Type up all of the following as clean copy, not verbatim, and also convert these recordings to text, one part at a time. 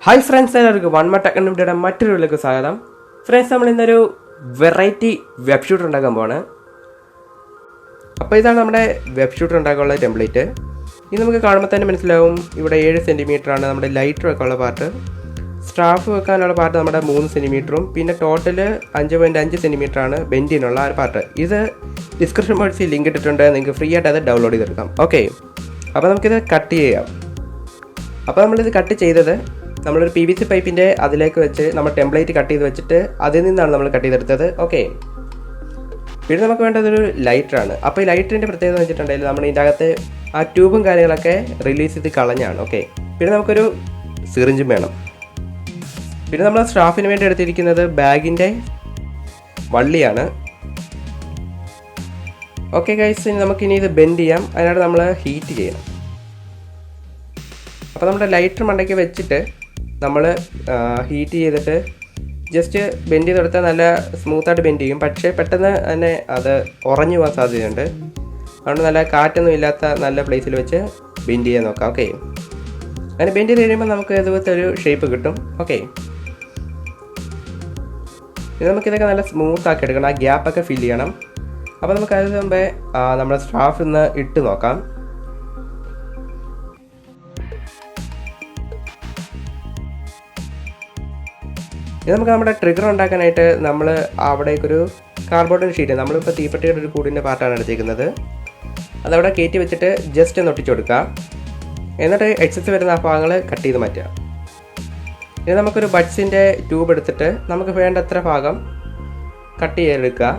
Hi friends, എല്ലാവർക്കും one more ടെക്നോളജിയുടെ മറ്റൊരു വീഡിയോയിലേക്ക് സ്വാഗതം. ഫ്രണ്ട്സ്, നമ്മൾ ഇന്നൊരു വെറൈറ്റി വെബ് ഷൂട്ടർ ഉണ്ടാക്കാൻ പോവാണ്. അപ്പോൾ ഇതാണ് നമ്മുടെ വെബ് ഷൂട്ടർ ഉണ്ടാക്കാനുള്ള ടെംപ്ലേറ്റ്. ഇത് നമുക്ക് കാണുമ്പോൾ തന്നെ മനസ്സിലാവും. ഇവിടെ 7 സെൻറ്റിമീറ്ററാണ് നമ്മുടെ ലൈറ്റർ വെക്കാനുള്ള പാർട്ട്. സ്റ്റാഫ് വെക്കാനുള്ള പാർട്ട് നമ്മുടെ 3 സെൻറ്റിമീറ്ററും പിന്നെ ടോട്ടൽ 5.5 സെൻറ്റിമീറ്ററാണ് ബെൻഡിനുള്ള ആ പാർട്ട്. ഇത് ഡിസ്ക്രിപ്ഷൻ ബോക്സിൽ ലിങ്ക് ഇട്ടിട്ടുണ്ട്, നിങ്ങൾക്ക് ഫ്രീ ആയിട്ട് അത് ഡൗൺലോഡ് ചെയ്തെടുക്കാം. ഓക്കെ, അപ്പോൾ നമുക്കിത് കട്ട് ചെയ്യാം. അപ്പോൾ നമ്മളിത് കട്ട് ചെയ്തത് നമ്മളൊരു PVC പൈപ്പിൻ്റെ അതിലേക്ക് വെച്ച് നമ്മൾ ടെംപ്ലേറ്റ് കട്ട് ചെയ്ത് വെച്ചിട്ട് അതിൽ നിന്നാണ് നമ്മൾ കട്ട് ചെയ്തെടുത്തത്. ഓക്കെ, പിന്നെ നമുക്ക് വേണ്ടതൊരു ലൈറ്ററാണ്. അപ്പോൾ ഈ ലൈറ്ററിൻ്റെ പ്രത്യേകത എന്ന് വെച്ചിട്ടുണ്ടെങ്കിൽ നമ്മൾ ഇതിൻ്റെ അകത്ത് ആ ട്യൂബും കാര്യങ്ങളൊക്കെ റിലീസ് ചെയ്ത് കളഞ്ഞാണ്. ഓക്കെ, പിന്നെ നമുക്കൊരു സിറിഞ്ചും വേണം. പിന്നെ നമ്മൾ സ്റ്റാഫിന് വേണ്ടി എടുത്തിരിക്കുന്നത് ബാഗിൻ്റെ വള്ളിയാണ്. ഓക്കെ ഗൈസ്, നമുക്കിനി ഇത് ബെൻഡ് ചെയ്യാം. അതിനായിട്ട് നമ്മൾ ഹീറ്റ് ചെയ്യണം. അപ്പോൾ നമ്മുടെ ലൈറ്റർ മണ്ടയ്ക്ക് വെച്ചിട്ട് നമ്മൾ ഹീറ്റ് ചെയ്തിട്ട് ജസ്റ്റ് ബെൻഡ് ചെയ്തെടുത്താൽ നല്ല സ്മൂത്തായിട്ട് ബെൻഡ് ചെയ്യും. പക്ഷേ പെട്ടെന്ന് തന്നെ അത് ഉറഞ്ഞു പോകാൻ സാധ്യതയുണ്ട്. അതുകൊണ്ട് നല്ല കാറ്റൊന്നും ഇല്ലാത്ത നല്ല പ്ലേസിൽ വെച്ച് ബെൻഡ് ചെയ്യാൻ നോക്കാം. ഓക്കെ, അങ്ങനെ ബെൻഡ് ചെയ്ത് കഴിയുമ്പോൾ നമുക്ക് ഇതുപോലത്തെ ഒരു ഷേപ്പ് കിട്ടും. ഓക്കെ, ഇത് നമുക്കിതൊക്കെ നല്ല സ്മൂത്താക്കി എടുക്കണം. ആ ഗ്യാപ്പൊക്കെ ഫില്ല് ചെയ്യണം. അപ്പോൾ നമുക്ക് അതിന് മുമ്പേ നമ്മുടെ സ്റ്റാഫ് ഒന്ന് ഇട്ട് നോക്കാം. ഇത് നമുക്ക് നമ്മുടെ ട്രിഗർ ഉണ്ടാക്കാനായിട്ട് നമ്മൾ അവിടേക്കൊരു കാർഡ്ബോർഡിൻ്റെ ഷീറ്റ്, നമ്മളിപ്പോൾ തീപ്പെട്ടിയുടെ ഒരു കൂടിൻ്റെ പാർട്ടാണ് എടുത്തിരിക്കുന്നത്, അതവിടെ കയറ്റി വെച്ചിട്ട് ജസ്റ്റ് ഒന്ന് ഒട്ടിച്ചു കൊടുക്കുക. എന്നിട്ട് എക്സസ് വരുന്ന ആ ഭാഗങ്ങൾ കട്ട് ചെയ്ത് മാറ്റുക. ഇനി നമുക്കൊരു ബഡ്സിൻ്റെ ട്യൂബ് എടുത്തിട്ട് നമുക്ക് വേണ്ടത്ര ഭാഗം കട്ട് ചെയ്തെടുക്കുക.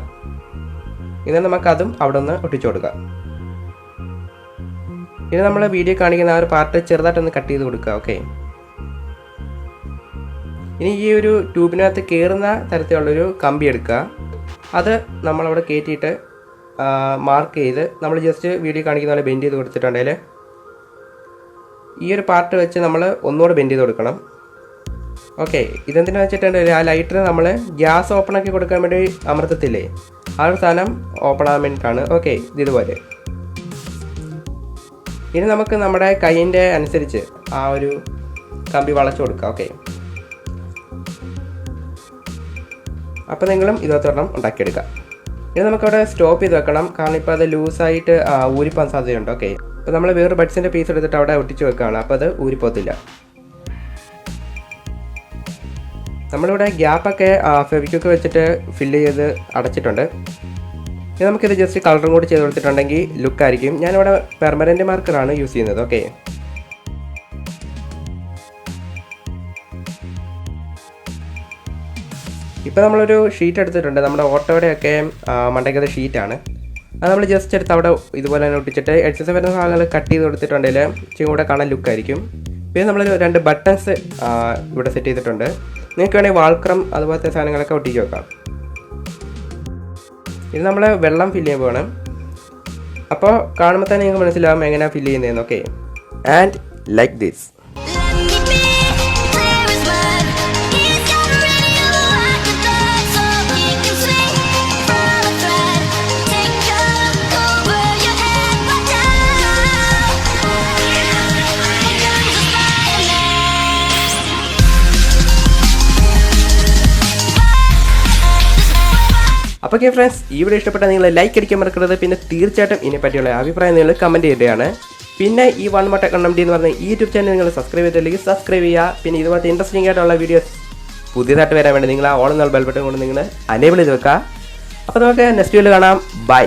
ഇനി നമുക്കതും അവിടെ ഒന്ന് ഒട്ടിച്ചു കൊടുക്കുക. ഇനി നമ്മൾ വീഡിയോ കാണിക്കുന്ന ആ ഒരു പാർട്ട് ചെറുതായിട്ടൊന്ന് കട്ട് ചെയ്ത് കൊടുക്കുക. ഓക്കെ, ഇനി ഈ ഒരു ട്യൂബിനകത്ത് കയറുന്ന തരത്തിലുള്ളൊരു കമ്പി എടുക്കുക. അത് നമ്മളവിടെ കയറ്റിയിട്ട് മാർക്ക് ചെയ്ത് നമ്മൾ ജസ്റ്റ് വീഡിയോ കാണിക്കുന്ന പോലെ ബെൻഡ് ചെയ്ത് കൊടുത്തിട്ടുണ്ടെങ്കിൽ ഈ ഒരു പാർട്ട് വെച്ച് നമ്മൾ ഒന്നുകൂടെ ബെൻഡ് ചെയ്ത് കൊടുക്കണം. ഓക്കെ, ഇതെന്തിനാ വെച്ചിട്ടുണ്ടെങ്കിൽ ആ ലൈറ്റർ നമ്മൾ ഗ്യാസ് ഓപ്പൺ ആക്കി കൊടുക്കാൻ വേണ്ടി അമർത്തത്തില്ലേ, ആ ഒരു സാധനം ഓപ്പൺ ആകാൻ വേണ്ടിയിട്ടാണ്. ഓക്കെ, ഇതുപോലെ. ഇനി നമുക്ക് നമ്മുടെ കൈയിൻ്റെ അനുസരിച്ച് ആ ഒരു കമ്പി വളച്ചു കൊടുക്കുക. ഓക്കെ, അപ്പോൾ നിങ്ങളും ഇതൊരെണ്ണം ഉണ്ടാക്കിയെടുക്കുക. ഇത് നമുക്കവിടെ സ്റ്റോപ്പ് ചെയ്ത് വെക്കണം, കാരണം ഇപ്പോൾ അത് ലൂസായിട്ട് ഊരിപ്പോകാൻ സാധ്യതയുണ്ട്. ഓക്കെ, അപ്പോൾ നമ്മൾ വേറെ ബഡ്സിൻ്റെ പീസ് എടുത്തിട്ട് അവിടെ ഒട്ടിച്ച് വെക്കുകയാണ്. അപ്പോൾ അത് ഊരിപ്പോകത്തില്ല. നമ്മളിവിടെ ഗ്യാപ്പൊക്കെ ഫെവിക്വിക്ക് വെച്ചിട്ട് ഫില്ല് ചെയ്ത് അടച്ചിട്ടുണ്ട്. ഇനി നമുക്കിത് ജസ്റ്റ് കളറും കൂടി ചെയ്ത് കൊടുത്തിട്ടുണ്ടെങ്കിൽ ലുക്കായിരിക്കും. ഞാനിവിടെ പെർമനൻറ്റ് മാർക്കറാണ് യൂസ് ചെയ്യുന്നത്. ഓക്കെ, ഇപ്പോൾ നമ്മളൊരു ഷീറ്റ് എടുത്തിട്ടുണ്ട്. നമ്മുടെ ഓട്ടോയുടെയൊക്കെ മണ്ടയ്ക്കത് ഷീറ്റാണ്. അത് നമ്മൾ ജസ്റ്റ് എടുത്ത് അവിടെ ഇതുപോലെ തന്നെ ഒട്ടിച്ചിട്ട് എക്സസ് വരുന്ന ഭാഗങ്ങൾ കട്ട് ചെയ്ത് കൊടുത്തിട്ടുണ്ടെങ്കിൽ ഇച്ചിരി കൂടെ കാണാൻ ലുക്കായിരിക്കും. പിന്നെ നമ്മൾ 2 ബട്ടൺസ് ഇവിടെ സെറ്റ് ചെയ്തിട്ടുണ്ട്. നിങ്ങൾക്ക് വേണമെങ്കിൽ വാൾക്രം അതുപോലത്തെ സാധനങ്ങളൊക്കെ ഒട്ടിച്ച് വെക്കാം. ഇത് നമ്മൾ വെള്ളം ഫില്ല് ചെയ്യാൻ പോകണം. അപ്പോൾ കാണുമ്പോൾ തന്നെ നിങ്ങൾക്ക് മനസ്സിലാവും എങ്ങനെയാണ് ഫില്ല് ചെയ്യുന്നതെന്ന്. Okay, and like this. അപ്പോൾ ഓക്കെ ഫ്രണ്ട്സ്, ഈ വീഡിയോ ഇഷ്ടപ്പെട്ടാൽ നിങ്ങൾ ലൈക്ക് അടിക്കാൻ മറക്കരുത്. പിന്നെ തീർച്ചയായിട്ടും ഇതിനെപ്പറ്റിയുള്ള അഭിപ്രായം നിങ്ങൾ കമൻറ്റ് ചെയ്യേണ്ടതാണ്. പിന്നെ ഈ വൺ മോർ ടെക്നോളജി എന്ന് പറഞ്ഞ ഈ യൂട്യൂബ് ചാനൽ നിങ്ങൾ സബ്സ്ക്രൈബ് ചെയ്തില്ലെങ്കിൽ സബ്സ്ക്രൈബ് ചെയ്യുക. പിന്നെ ഇതുപോലത്തെ ഇൻട്രസ്റ്റിംഗ് ആയിട്ടുള്ള വീഡിയോസ് പുതിയതായിട്ട് വരാൻ വേണ്ടി നിങ്ങൾ ആ ഓൾ എന്നുള്ള ബെൽ ബട്ടൺ കൊണ്ട് നിങ്ങൾ അനേബിൾ ചെയ്ത് വെക്കുക. അപ്പോൾ നമുക്ക് നെക്സ്റ്റ് വീഡിയോയിൽ കാണാം. ബൈ.